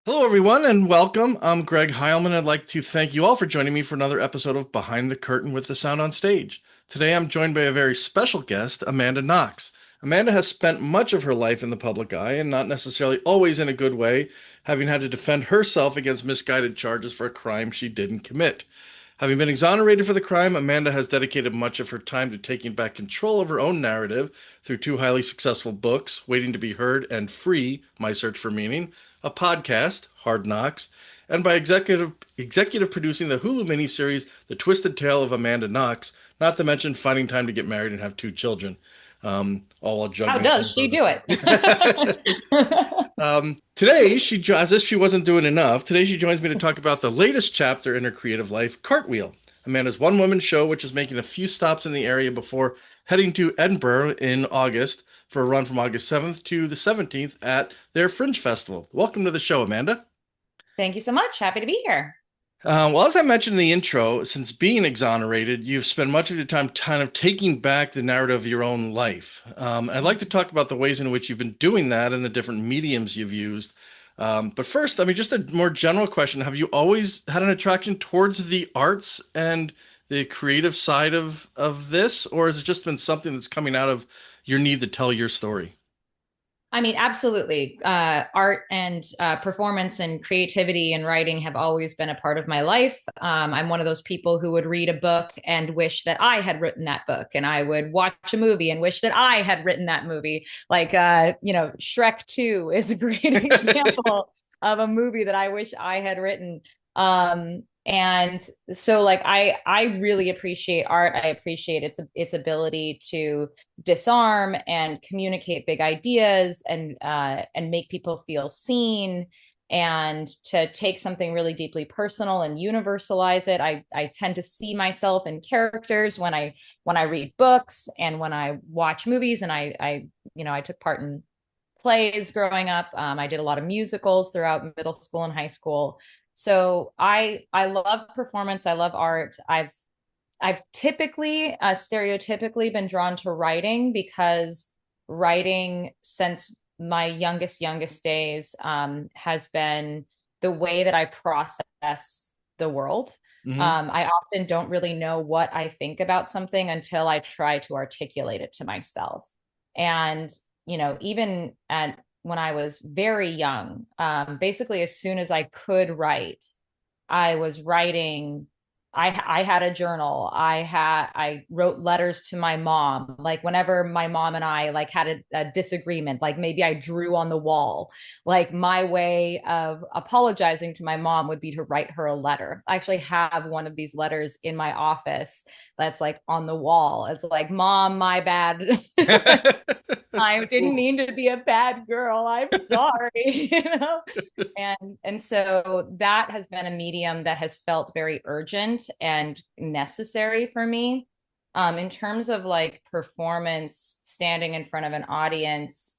Hello, everyone, and welcome. I'm Greg Heilman. I'd like to thank you all for joining me for another episode of Behind the Curtain with the Sound on Stage. Today, I'm joined by a very special guest, Amanda Knox. Amanda has spent much of her life in the public eye, and not necessarily always in a good way, having had to defend herself against misguided charges for a crime she didn't commit. Having been exonerated for the crime, Amanda has dedicated much of her time to taking back control of her own narrative through two highly successful books, Waiting to be Heard and Free, My Search for Meaning, a podcast, Hard Knocks, and by executive producing the Hulu miniseries The Twisted Tale of Amanda Knox, not to mention finding time to get married and have two children, all while How juggling a does number she of do other it? things. Today, as if she wasn't doing enough, today she joins me to talk about the latest chapter in her creative life, Cartwheel, Amanda's one-woman show, which is making a few stops in the area before heading to Edinburgh in August for a run from August 7th to the 17th at their Fringe Festival. Welcome to the show, Amanda. Thank you so much. Happy to be here. Well, as I mentioned in the intro, since being exonerated, you've spent much of your time kind of taking back the narrative of your own life. I'd like to talk about the ways in which you've been doing that and the different mediums you've used. But first, I mean, just a more general question. Have you always had an attraction towards the arts and the creative side of this, or has it just been something that's coming out of your need to tell your story? I mean, absolutely. Art and performance and creativity and writing have always been a part of my life. I'm one of those people who would read a book and wish that I had written that book, and I would watch a movie and wish that I had written that movie. Like, Shrek 2 is a great example of a movie that I wish I had written. And so like I really appreciate art. I appreciate its ability to disarm and communicate big ideas and make people feel seen and to take something really deeply personal and universalize it. I tend to see myself in characters when I read books and when I watch movies, and I took part in plays growing up. I did a lot of musicals throughout middle school and high school. So I love performance. I love art. I've typically, stereotypically been drawn to writing because writing since my youngest days has been the way that I process the world. Hmm. I often don't really know what I think about something until I try to articulate it to myself. And, even at when I was very young, basically as soon as I could write, I was writing. I had a journal. I wrote letters to my mom. Like whenever my mom and I like had a disagreement, like maybe I drew on the wall. Like my way of apologizing to my mom would be to write her a letter. I actually have one of these letters in my office that's like on the wall. It's like, Mom, my bad. That's I so didn't cool. mean to be a bad girl. I'm sorry, And so that has been a medium that has felt very urgent and necessary for me. In terms of like performance, standing in front of an audience,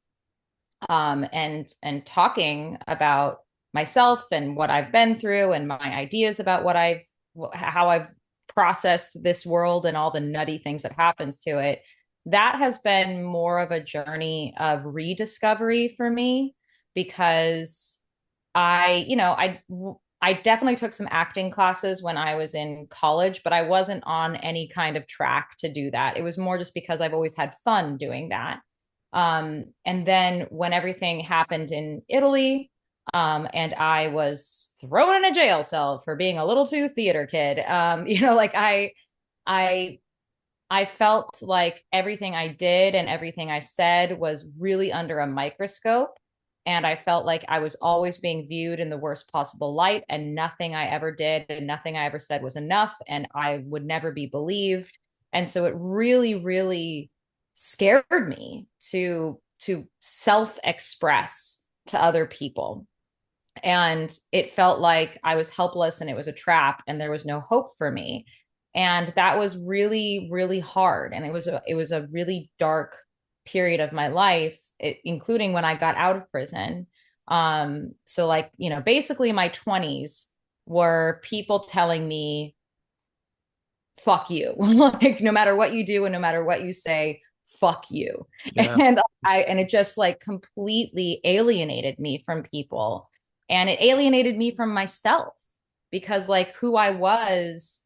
and talking about myself and what I've been through and my ideas about how I've processed this world and all the nutty things that happens to it. That has been more of a journey of rediscovery for me because I definitely took some acting classes when I was in college, but I wasn't on any kind of track to do that. It was more just because I've always had fun doing that. And then when everything happened in Italy, and I was thrown in a jail cell for being a little too theater kid, I, I felt like everything I did and everything I said was really under a microscope. And I felt like I was always being viewed in the worst possible light, and nothing I ever did and nothing I ever said was enough, and I would never be believed. And so it really, really scared me to self-express to other people. And it felt like I was helpless and it was a trap and there was no hope for me. And that was really, really hard. And it was a really dark period of my life, including when I got out of prison. So like, basically my 20s were people telling me, fuck you. Like no matter what you do and no matter what you say, fuck you. Yeah. And it just like completely alienated me from people. And it alienated me from myself because like who I was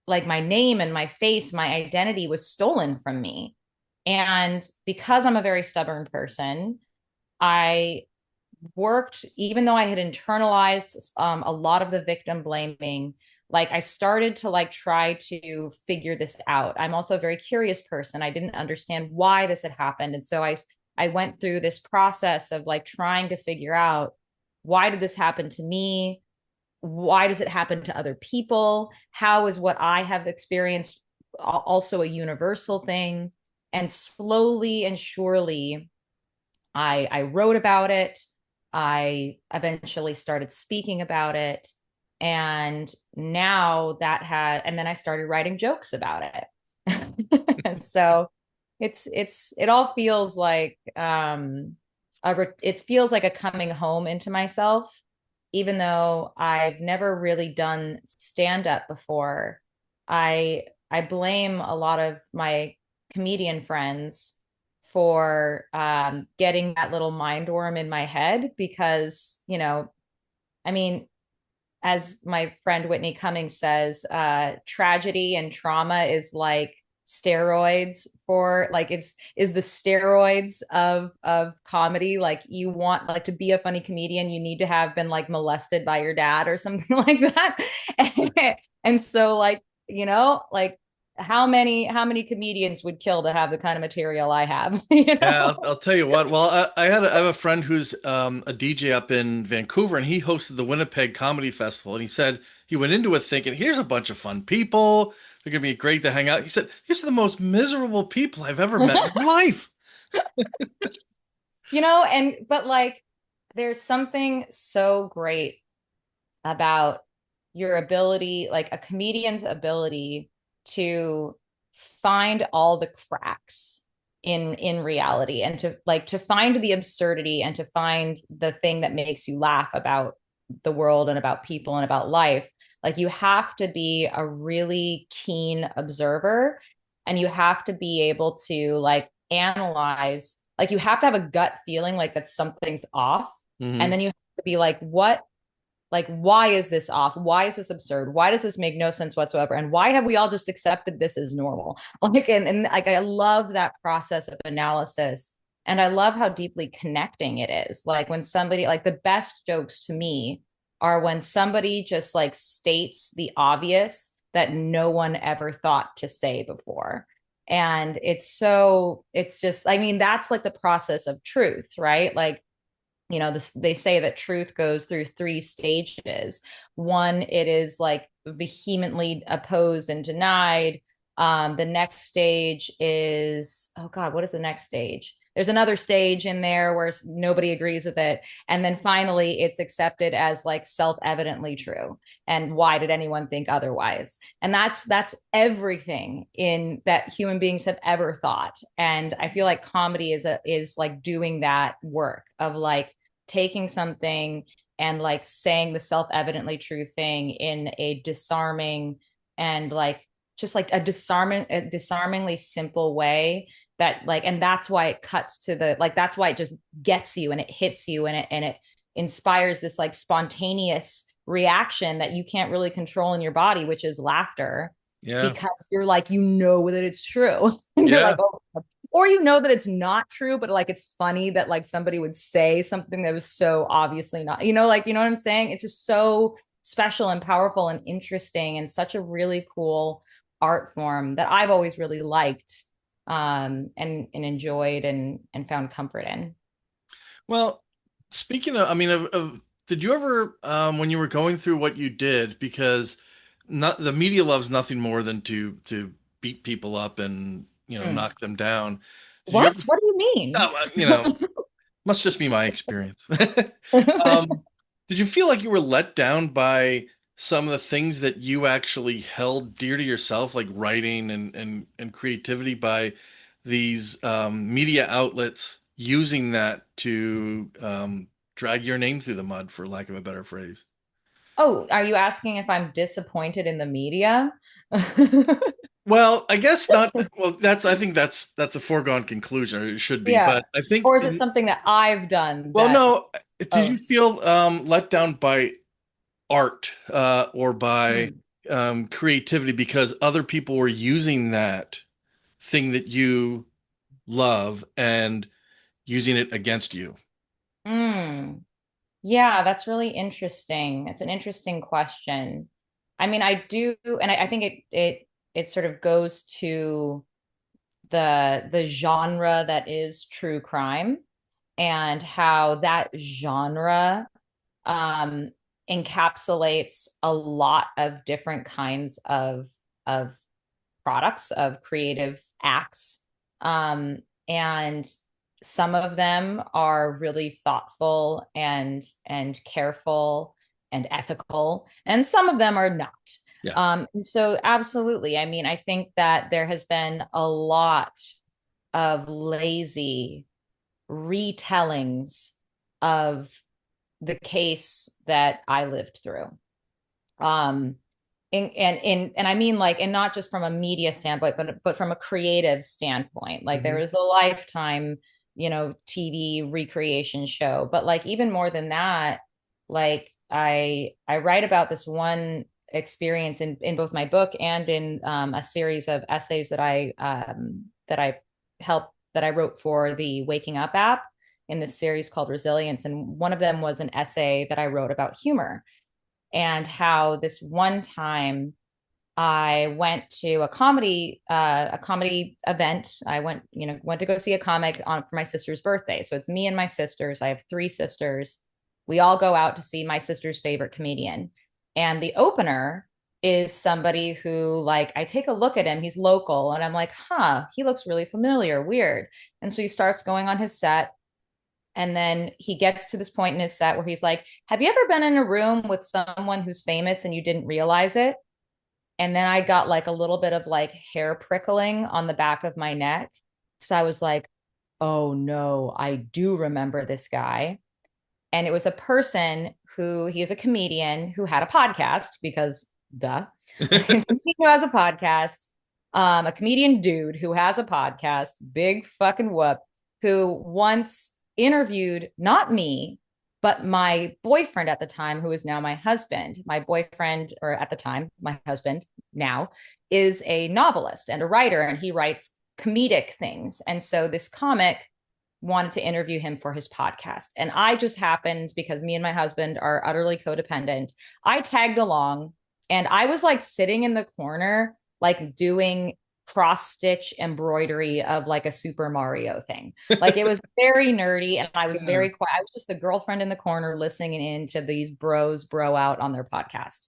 like my name and my face, my identity was stolen from me. And because I'm a very stubborn person, I worked, even though I had internalized a lot of the victim blaming, like I started to like try to figure this out. I'm also a very curious person. I didn't understand why this had happened. And so I went through this process of like trying to figure out, why did this happen to me? Why does it happen to other people? How is what I have experienced also a universal thing? And slowly and surely, I wrote about it. I eventually started speaking about it. And now that had, and then I started writing jokes about it. So it all feels like, it feels like a coming home into myself, even though I've never really done stand up before. I blame a lot of my comedian friends for getting that little mind worm in my head because, I mean, as my friend Whitney Cummings says, tragedy and trauma is like steroids for like it's is the steroids of comedy. Like you want like to be a funny comedian, you need to have been like molested by your dad or something like that. And so like, like how many comedians would kill to have the kind of material I have, Yeah, I'll tell you what. Well, I have a friend who's a DJ up in Vancouver, and he hosted the Winnipeg Comedy Festival. And he said he went into it thinking, "Here's a bunch of fun people. They're gonna be great to hang out." He said, "These are the most miserable people I've ever met in my life." and but like there's something so great about your ability, like a comedian's ability to find all the cracks in reality and to find the absurdity and to find the thing that makes you laugh about the world and about people and about life. Like you have to be a really keen observer and you have to be able to like analyze, like you have to have a gut feeling like that something's off, and Hmm. then you have to be like why is this off, why is this absurd, why does this make no sense whatsoever, and why have we all just accepted this as normal? Like and like I love that process of analysis, and I love how deeply connecting it is. Like when somebody, like the best jokes to me are when somebody just like states the obvious that no one ever thought to say before. And it's just, I mean, that's like the process of truth, right? Like, they say that truth goes through three stages. One, it is like vehemently opposed and denied. The next stage is, oh God, what is the next stage? There's another stage in there where nobody agrees with it. And then finally, it's accepted as like self-evidently true. And why did anyone think otherwise? And that's everything in that human beings have ever thought. And I feel like comedy is like doing that work of like taking something and like saying the self-evidently true thing in a disarming and like just like a disarmingly simple way that like, and that's why it cuts to the like, that's why it just gets you and it hits you and it inspires this like spontaneous reaction that you can't really control in your body, which is laughter, Yeah, because you're like, that it's true. And you're like, yeah, oh, or that it's not true, but like it's funny that like somebody would say something that was so obviously not, like, what I'm saying? It's just so special and powerful and interesting and such a really cool art form that I've always really liked, and enjoyed and found comfort in. Well, speaking of, I mean, did you ever, when you were going through what you did, because not the media loves nothing more than to beat people up and Mm. knock them down. Did you ever, What? What do you mean? must just be my experience. Um, did you feel like you were let down by some of the things that you actually held dear to yourself, like writing and creativity, by these media outlets using that to drag your name through the mud, for lack of a better phrase? Oh, are you asking if I'm disappointed in the media? Well, I guess not. Well, I think that's a foregone conclusion. Or it should be, Yeah. but I think Or is it something that I've done well, that, no. Did you oh, feel let down by art or by hmm. creativity because other people were using that thing that you love and using it against you? Mm. Yeah, that's really interesting. It's an interesting question. I mean, I do, and I think it sort of goes to the genre that is true crime and how that genre um, encapsulates a lot of different kinds of products, of creative acts. Um, and some of them are really thoughtful and careful and ethical, and some of them are not. Yeah. And so absolutely. I mean, I think that there has been a lot of lazy retellings of the case that I lived through. Um, and I mean like, and not just from a media standpoint, but from a creative standpoint. Like there Hmm. was the Lifetime, TV recreation show, but like even more than that, like I write about this one experience in both my book and in a series of essays that I wrote for the Waking Up app in this series called Resilience, and one of them was an essay that I wrote about humor and how this one time I went to a comedy event. I went to go see a comic on for my sister's birthday. So it's me and my sisters. I have three sisters. We all go out to see my sister's favorite comedian. And the opener is somebody who, like, I take a look at him, he's local, and I'm like, huh, he looks really familiar, weird. And so he starts going on his set. And then he gets to this point in his set where he's like, have you ever been in a room with someone who's famous and you didn't realize it? And then I got like a little bit of like hair prickling on the back of my neck. So I was like, oh no, I do remember this guy. And it was a person who he is a comedian who had a podcast because duh. Who has a podcast, a comedian dude who has a podcast, big fucking whoop, who once interviewed not me, but my boyfriend at the time, who is now my husband. My boyfriend, or at the time, my husband now, is a novelist and a writer, and he writes comedic things. And so this comic wanted to interview him for his podcast. And I just happened, because me and my husband are utterly codependent, I tagged along and I was like sitting in the corner, like doing cross stitch embroidery of like a Super Mario thing. Like it was very nerdy and I was Yeah. very quiet. I was just the girlfriend in the corner listening in to these bros bro out on their podcast.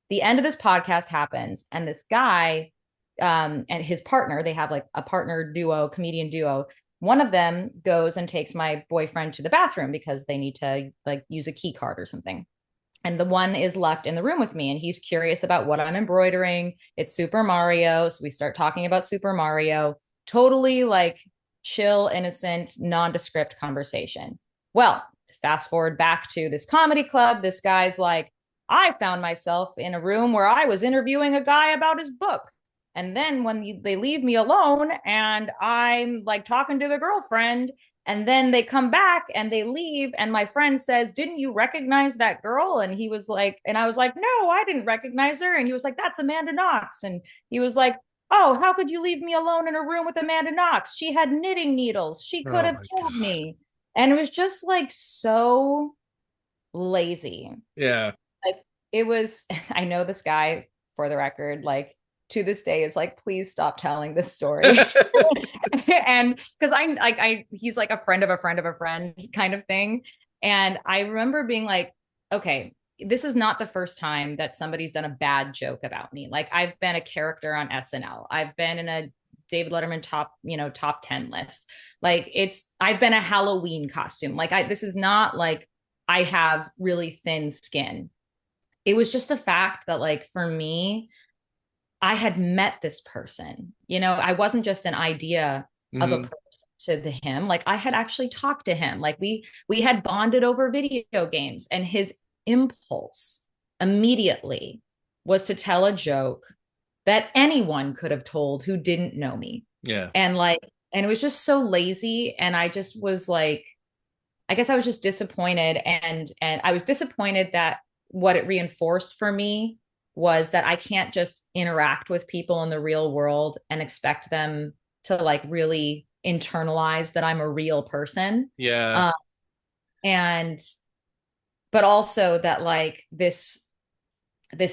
The end of this podcast happens, and this guy and his partner, they have like a partner duo, comedian duo. One of them goes and takes my boyfriend to the bathroom because they need to like use a key card or something. And the one is left in the room with me, and he's curious about what I'm embroidering. It's Super Mario. So we start talking about Super Mario, totally like chill, innocent, nondescript conversation. Well, fast forward back to this comedy club. This guy's like, I found myself in a room where I was interviewing a guy about his book. And then when they leave me alone and I'm like talking to the girlfriend, and then they come back and they leave, and my friend says, didn't you recognize that girl? And he was like, and I was like, no, I didn't recognize her. And he was like, that's Amanda Knox. And he was like, oh, how could you leave me alone in a room with Amanda Knox? She had knitting needles. She could Oh have my killed God. me. And it was just like so lazy. Yeah. Like it was, I know this guy, for the record, like to this day is like, please stop telling this story. And because he's like a friend of a friend of a friend kind of thing. And I remember being like, okay, this is not the first time that somebody's done a bad joke about me. Like I've been a character on SNL. I've been in a David Letterman top 10 list. Like I've been a Halloween costume. This is not like I have really thin skin. It was just the fact that like for me, I had met this person. I wasn't just an idea of a Hmm. person to him. Like I had actually talked to him. Like we had bonded over video games, and his impulse immediately was to tell a joke that anyone could have told who didn't know me. Yeah. And like, and it was just so lazy. And I just was like, I guess I was just disappointed. And I was disappointed that what it reinforced for me was that I can't just interact with people in the real world and expect them to like really internalize that I'm a real person. Yeah. Um, and but also that like this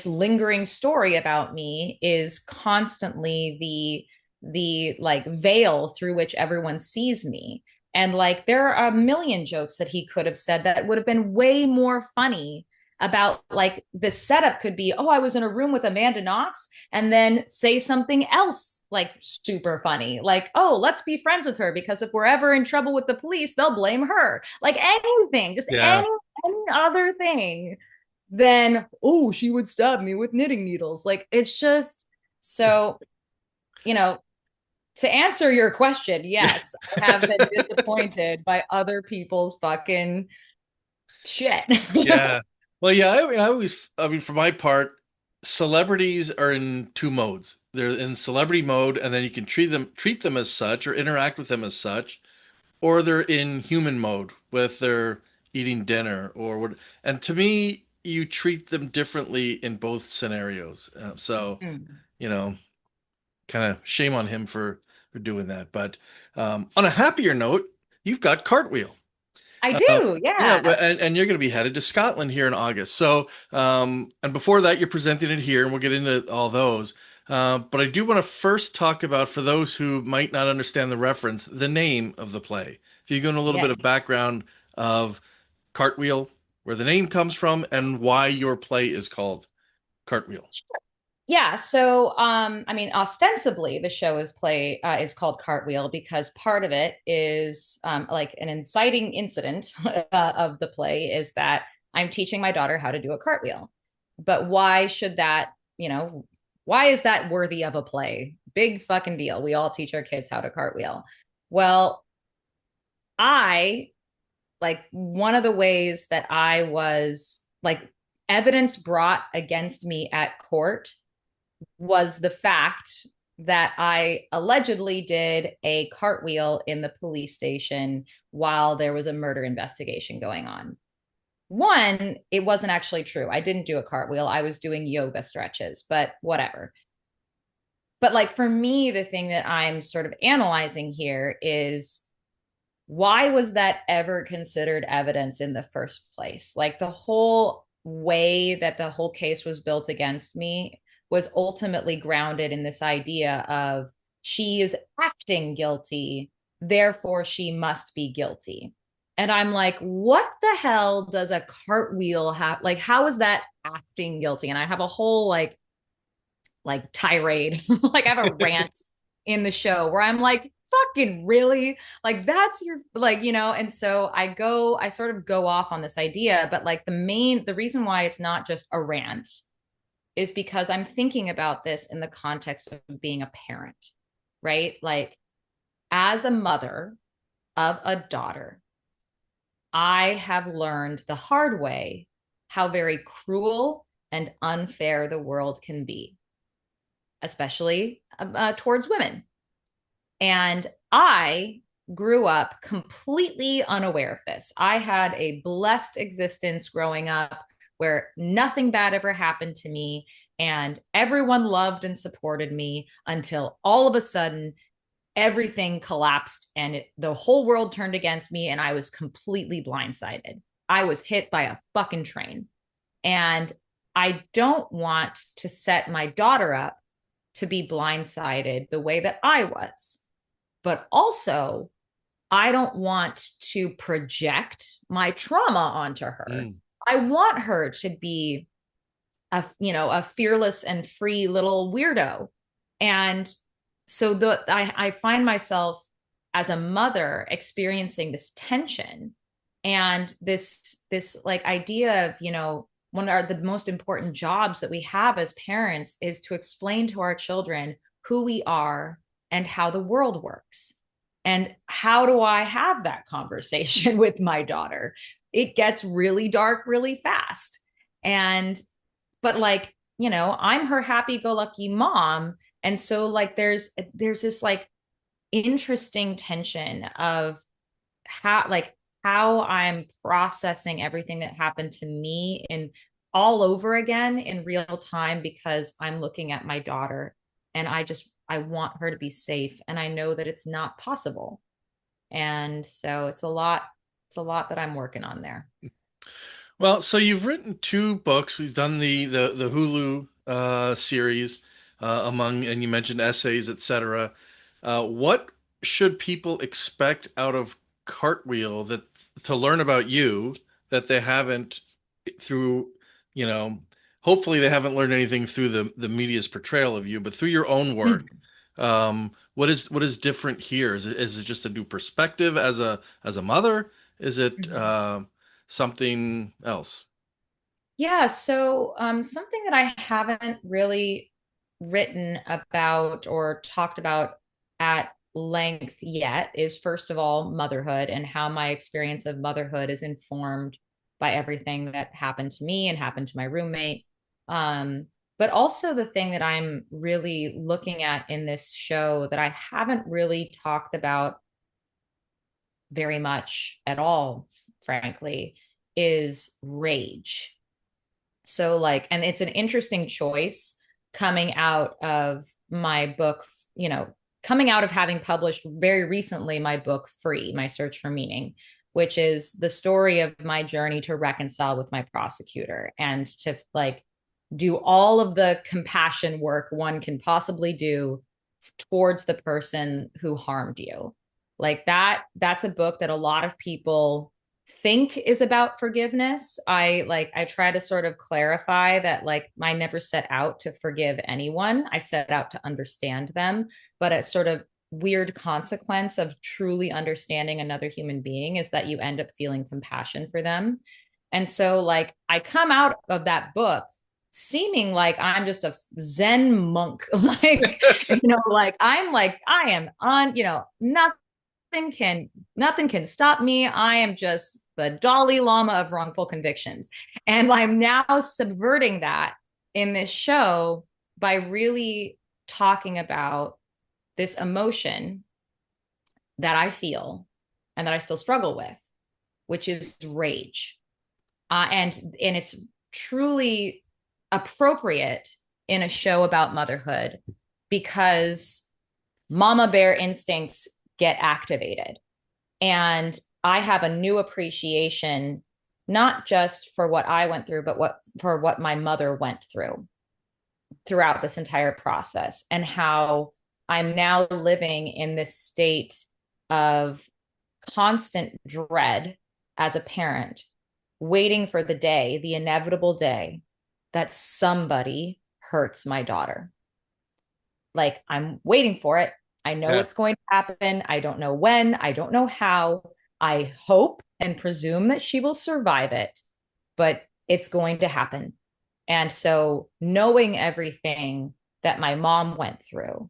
lingering story about me is constantly the like veil through which everyone sees me. And like there are a million jokes that he could have said that would have been way more funny about like the setup could be, oh, I was in a room with Amanda Knox, and then say something else like super funny, like, oh, let's be friends with her because if we're ever in trouble with the police, they'll blame her. Like anything, just Yeah. any other thing, then oh, she would stab me with knitting needles. Like it's just so, you know, to answer your question, yes, I have been disappointed by other people's fucking shit. Yeah. Well, yeah, I mean, for my part, celebrities are in two modes. They're in celebrity mode, and then you can treat them as such or interact with them as such, or they're in human mode with their eating dinner or what. And to me, you treat them differently in both scenarios. So, Mm. you know, kind of shame on him for doing that. But on a happier note, you've got Cartwheel. I Uh, do, yeah, yeah. and you're going to be headed to Scotland here in August. So, and before that, you're presenting it here, and we'll get into all those. But I do want to first talk about, for those who might not understand the reference, the name of the play. If you go into a little Yeah. bit of background of Cartwheel, where the name comes from, and why your play is called Cartwheel. Yeah, so I mean, ostensibly the show is called Cartwheel because part of it is like an inciting incident of the play is that I'm teaching my daughter how to do a cartwheel. But why should that, why is that worthy of a play? Big fucking deal. We all teach our kids how to cartwheel. Well, I like one of the ways that I was like evidence brought against me at court was the fact that I allegedly did a cartwheel in the police station while there was a murder investigation going on. One, it wasn't actually true. I didn't do a cartwheel. I was doing yoga stretches, but whatever. But like for me, the thing that I'm sort of analyzing here is why was that ever considered evidence in the first place? Like the whole way that the whole case was built against me was ultimately grounded in this idea of she is acting guilty, therefore she must be guilty. And I'm like, what the hell does a cartwheel have? Like, how is that acting guilty? And I have a whole like tirade, like I have a rant in the show where I'm like, fucking really? Like that's your like, and so I sort of go off on this idea, but like the reason why it's not just a rant is because I'm thinking about this in the context of being a parent, right? Like as a mother of a daughter, I have learned the hard way how very cruel and unfair the world can be, especially towards women. And I grew up completely unaware of this. I had a blessed existence growing up where nothing bad ever happened to me and everyone loved and supported me until all of a sudden everything collapsed and the whole world turned against me and I was completely blindsided. I was hit by a fucking train. And I don't want to set my daughter up to be blindsided the way that I was. But also, I don't want to project my trauma onto her. Mm. I want her to be a fearless and free little weirdo. And so I find myself as a mother experiencing this tension and this like idea of, one of the most important jobs that we have as parents is to explain to our children who we are and how the world works. And how do I have that conversation with my daughter? It gets really dark really fast. And but like, I'm her happy-go-lucky mom. And so like there's this like interesting tension of how I'm processing everything that happened to me in all over again in real time because I'm looking at my daughter and I want her to be safe and I know that it's not possible. And so it's a lot that I'm working on there. Well, so you've written two books. We've done the Hulu series and you mentioned essays, etc. What should people expect out of Cartwheel that to learn about you that they haven't through, you know, hopefully they haven't learned anything through the media's portrayal of you, but through your own work. What is different here? Is it just a new perspective as a mother? Is it something else? Yeah, so something that I haven't really written about or talked about at length yet is, first of all, motherhood and how my experience of motherhood is informed by everything that happened to me and happened to my roommate. But also the thing that I'm really looking at in this show that I haven't really talked about very much at all, frankly, is rage. So like, and it's an interesting choice coming out of my book, coming out of having published very recently my book Free, My Search for Meaning, which is the story of my journey to reconcile with my prosecutor and to like do all of the compassion work one can possibly do towards the person who harmed you. Like that's a book that a lot of people think is about forgiveness. I try to sort of clarify that like I never set out to forgive anyone. I set out to understand them, but a sort of weird consequence of truly understanding another human being is that you end up feeling compassion for them. And so like I come out of that book seeming like I'm just a Zen monk. Like I am on, nothing can stop me. I am just the Dalai Lama of wrongful convictions. And I'm now subverting that in this show by really talking about this emotion that I feel and that I still struggle with, which is rage. And it's truly appropriate in a show about motherhood because mama bear instincts get activated. And I have a new appreciation, not just for what I went through, but what my mother went through throughout this entire process, and how I'm now living in this state of constant dread as a parent, waiting for the inevitable day that somebody hurts my daughter. Like I'm waiting for it. I know Yeah. it's going to happen. I don't know when. I don't know how. I hope and presume that she will survive it, but it's going to happen. And so, knowing everything that my mom went through,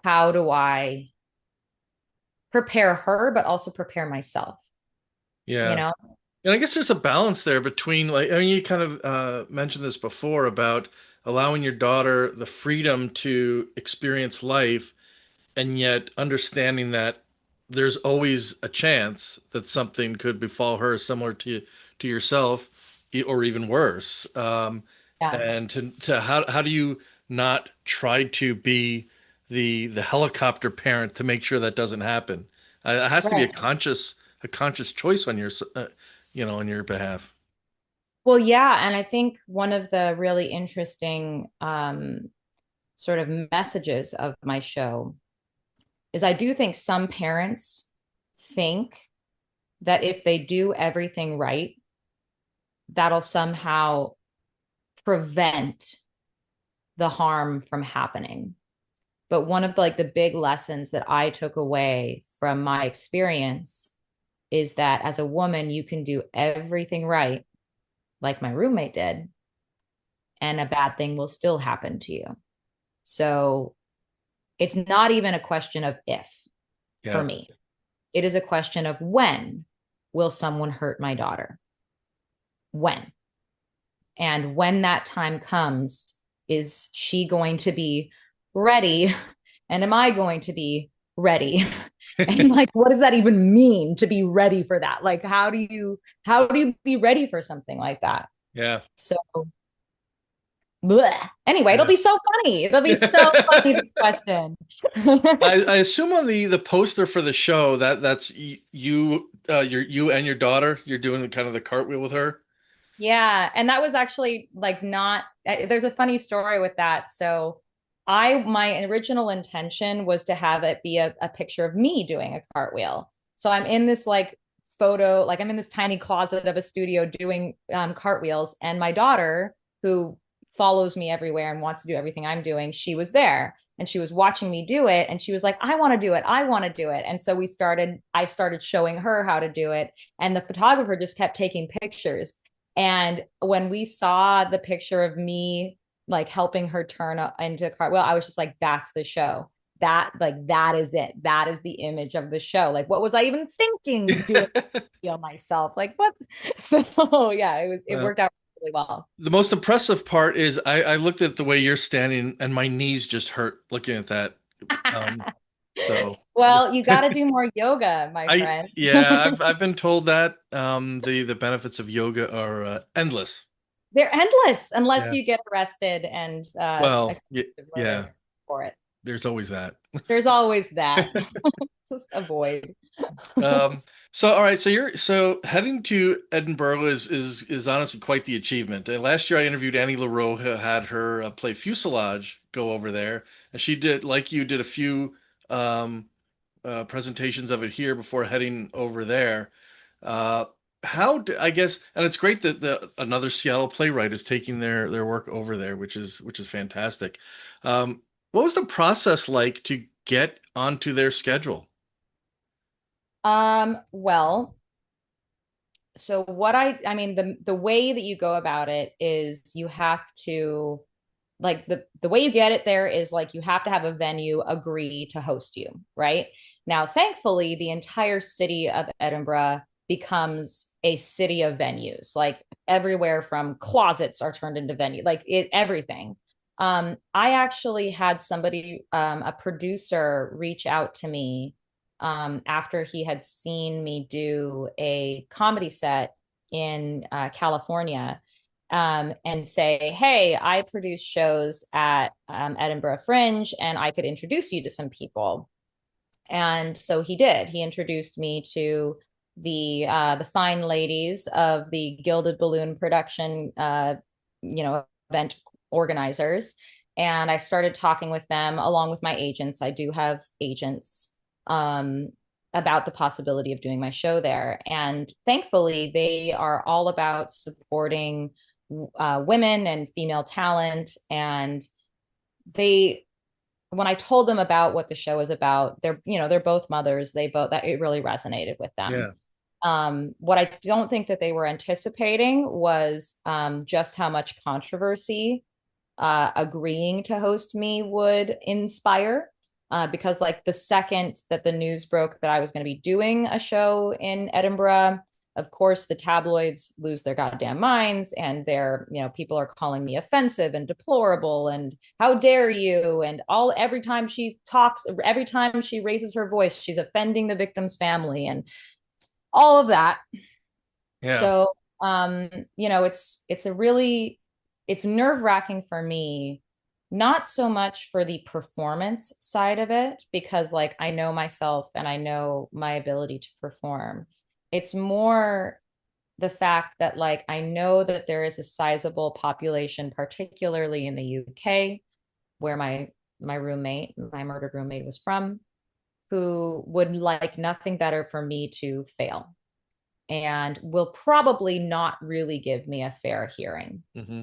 how do I prepare her, but also prepare myself? You Yeah. know? And I guess there's a balance there between like I mean you kind of mentioned this before about allowing your daughter the freedom to experience life and yet understanding that there's always a chance that something could befall her similar to yourself or even worse. Yeah. And to how do you not try to be the helicopter parent to make sure that doesn't happen? It has to be Right. a conscious choice on on your behalf. Well, yeah. And I think one of the really interesting sort of messages of my show is I do think some parents think that if they do everything right, that'll somehow prevent the harm from happening. But one of like the big lessons that I took away from my experience is that as a woman, you can do everything right, like my roommate did, and a bad thing will still happen to you. So it's not even a question of if for Yeah. me. It is a question of when will someone hurt my daughter? When? And when that time comes, is she going to be ready? And am I going to be ready? And like, what does that even mean to be ready for that? Like, how do you be ready for something like that? Yeah. So bleh. Anyway, it'll Yeah. be so funny. It'll be so funny, this question. I assume on the poster for the show that's you you and your daughter, you're doing the kind of the cartwheel with her. Yeah, and that was actually like not there's a funny story with that. So my original intention was to have it be a picture of me doing a cartwheel. So I'm in this like photo, like I'm in this tiny closet of a studio doing cartwheels, and my daughter, who follows me everywhere and wants to do everything I'm doing, she was there and she was watching me do it, and she was like, I want to do it, I want to do it. And so I started showing her how to do it, and the photographer just kept taking pictures. And when we saw the picture of me like helping her turn into a cartwheel, I was just like, that's the show. That is it. That is the image of the show. Like, what was I even thinking doing feel myself? Like, what? So yeah, it Uh, worked out really well. the most impressive part is I looked at the way you're standing and my knees just hurt looking at that. Um, so Well, you got to do more yoga, my I friend. yeah, I've been told that the benefits of yoga are endless. They're endless unless Yeah. you get arrested and Well, accused of yeah, murder for it. there's always that. There's always that. Just avoid. Um, so all right, so heading to Edinburgh is honestly quite the achievement. Last year I interviewed Annie LaRoe, who had her play Fuselage go over there, and she did like you did a few um, presentations of it here before heading over there. Uh, I guess, and it's great that another Seattle playwright is taking their work over there, which is fantastic. What was the process like to get onto their schedule? Well, so I mean, the way that you go about it is you have to like the way you get it there is like you have to have a venue agree to host you, right? Now, thankfully, the entire city of Edinburgh becomes a city of venues. Like everywhere from closets are turned into venue, like everything. I actually had somebody, a producer, reach out to me after he had seen me do a comedy set in California, and say, hey, I produce shows at Edinburgh Fringe and I could introduce you to some people. And so he did. He introduced me to the fine ladies of the Gilded Balloon production, event organizers. And I started talking with them along with my agents. I do have agents, um, about the possibility of doing my show there. And thankfully, they are all about supporting women and female talent. And they when I told them about what the show is about, they're both mothers. They both that it really resonated with them. Yeah, What I don't think that they were anticipating was just how much controversy agreeing to host me would inspire. Because like the second that the news broke that I was going to be doing a show in Edinburgh, of course the tabloids lose their goddamn minds, and people are calling me offensive and deplorable and how dare you, and all every time she talks, every time she raises her voice, she's offending the victim's family and all of that. yeah, So it's nerve-wracking for me, not so much for the performance side of it, because like I know myself and I know my ability to perform. It's more the fact that like I know that there is a sizable population, particularly in the UK, where my murdered roommate was from, who would like nothing better for me to fail and will probably not really give me a fair hearing. hmm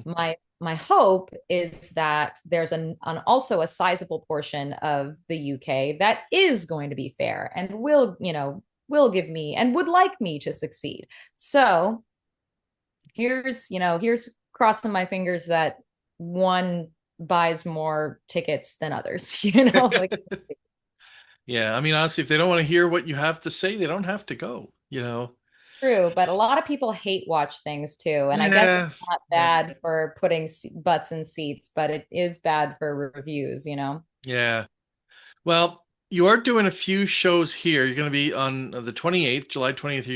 My hope is that there's an also a sizable portion of the UK that is going to be fair and will give me and would like me to succeed. So here's crossing my fingers that one buys more tickets than others, like yeah. I mean, honestly, if they don't want to hear what you have to say, they don't have to go. True, but a lot of people hate watch things too. And I guess Yeah. it's not Yeah. bad for putting butts in seats, but it is bad for reviews, you know? Yeah. Well, you are doing a few shows here. You're going to be on the 28th, July 20th.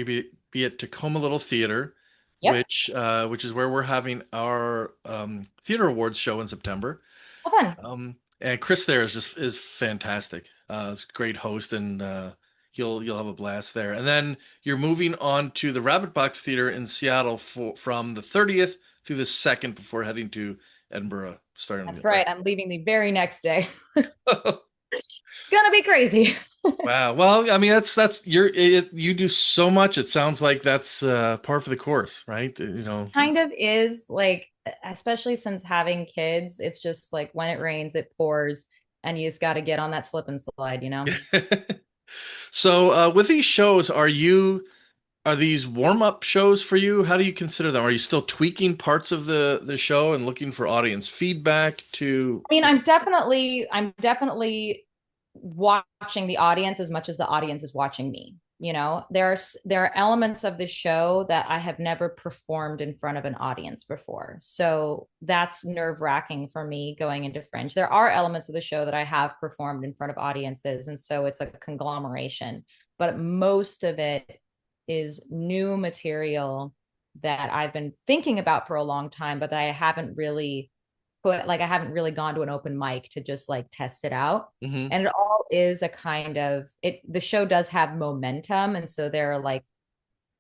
Be at Tacoma Little Theater, Yep. which is where we're having our theater awards show in September. Have fun. And Chris there is fantastic. It's a great host, and you'll have a blast there. And then you're moving on to the Rabbit Box Theater in Seattle from the 30th through the 2nd before heading to Edinburgh, starting. That's right. I'm leaving the very next day. It's gonna be crazy. Wow. Well, I mean, you do so much. It sounds like that's par for the course, right? You know. Kind of is like, especially since having kids, it's just like when it rains, it pours, and you just got to get on that slip and slide, you know? So, with these shows, are these warm-up shows for you? How do you consider them? Are you still tweaking parts of the show and looking for audience feedback to? I mean, I'm definitely watching the audience as much as the audience is watching me. You know, there are elements of the show that I have never performed in front of an audience before. So that's nerve-wracking for me going into Fringe. There are elements of the show that I have performed in front of audiences, and so it's a conglomeration. But most of it is new material that I've been thinking about for a long time, but that I haven't really I haven't really gone to an open mic to just like test it out. Mhm. And it all is a kind of it the show does have momentum. And so there are like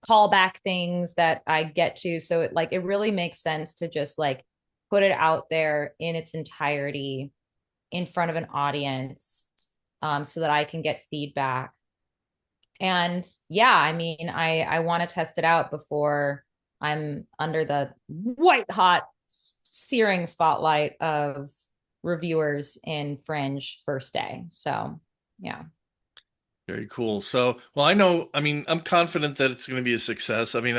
callback things that I get to. So it really makes sense to just like put it out there in its entirety in front of an audience, so that I can get feedback. And yeah, I mean, I want to test it out before I'm under the white hot searing spotlight of reviewers in Fringe first day. So, yeah. Very cool. So, well, I mean, I'm confident that it's going to be a success. I mean,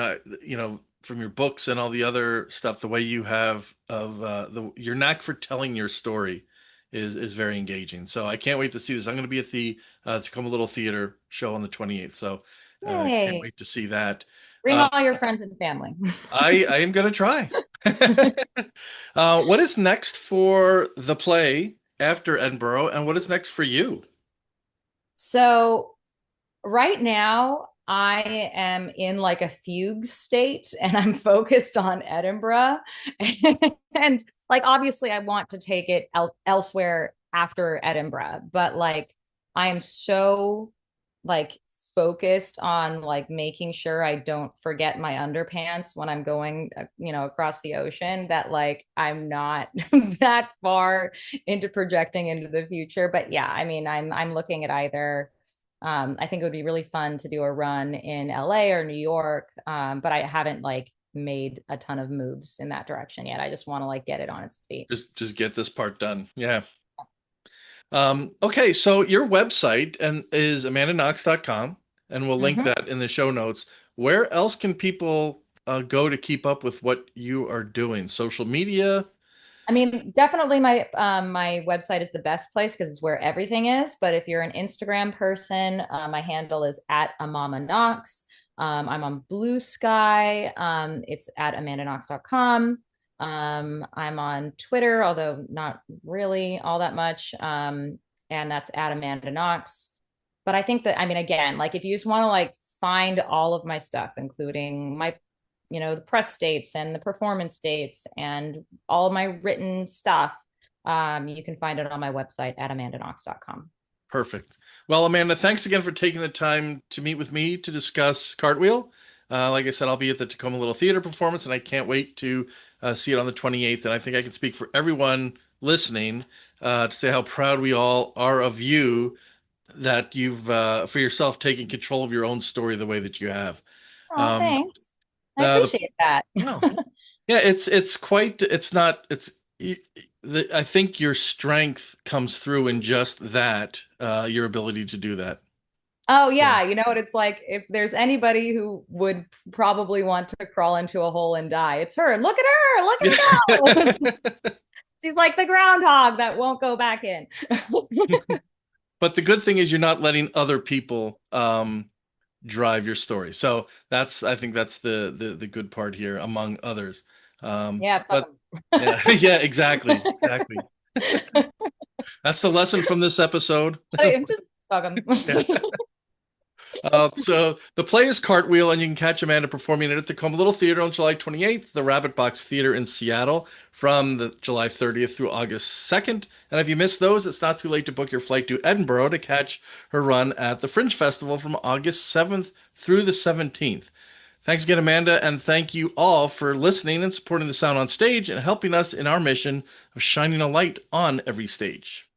from your books and all the other stuff, the way you have of your knack for telling your story is very engaging. So I can't wait to see this. I'm going to be at the Tacoma Little Theater show on the 28th. So can't Yay. wait to see that. Bring Uh, all your friends and family. I am going to try. What is next for the play after Edinburgh, and what is next for you? So, right now, I am in like a fugue state and I'm focused on Edinburgh. And like, obviously, I want to take it elsewhere after Edinburgh, but like, I am so like focused on like making sure I don't forget my underpants when I'm going, across the ocean that like I'm not that far into projecting into the future. But yeah, I mean, I'm looking at either I think it would be really fun to do a run in LA or New York, but I haven't like made a ton of moves in that direction yet. I just want to like get it on its feet. Just get this part done. Yeah. Okay, so your website and is amandaknox.com, and we'll link Mm-hmm. that in the show notes. Where else can people go to keep up with what you are doing? Social media? I mean, definitely my website is the best place because it's where everything is. But if you're an Instagram person, my handle is at Amama Knox. I'm on Blue Sky. It's at amandaknox.com. I'm on Twitter, although not really all that much. And that's at Amanda Knox. But I think that, I mean, again, like if you just want to like find all of my stuff, including my the press states and the performance states and all my written stuff, you can find it on my website at amandaknox.com. Perfect. Well, Amanda, thanks again for taking the time to meet with me to discuss Cartwheel. Like I said, I'll be at the Tacoma Little Theater performance, and I can't wait to see it on the 28th. And I think I can speak for everyone listening to say how proud we all are of you that you've, for yourself, taken control of your own story the way that you have. Oh, Um, thanks. I the appreciate that. no, yeah, it's quite. It's not. I think your strength comes through in just that, your ability to do that. Oh So yeah, you know what it's like if there's anybody who would probably want to crawl into a hole and die, it's her. Look at her, look at yeah. her go. She's like the groundhog that won't go back in. But the good thing is you're not letting other people drive your story. So I think that's the good part here, among others. Yeah, fuck But 'em. yeah, yeah, exactly. That's the lesson from this episode. I'm just fuck 'em. Yeah. So the play is Cartwheel, and you can catch Amanda performing it at the Tacoma Little Theater on July 28th, the Rabbit Box Theater in Seattle from the July 30th through August 2nd. And if you miss those, it's not too late to book your flight to Edinburgh to catch her run at the Fringe Festival from August 7th through the 17th. Thanks again, Amanda, and thank you all for listening and supporting the sound on stage and helping us in our mission of shining a light on every stage.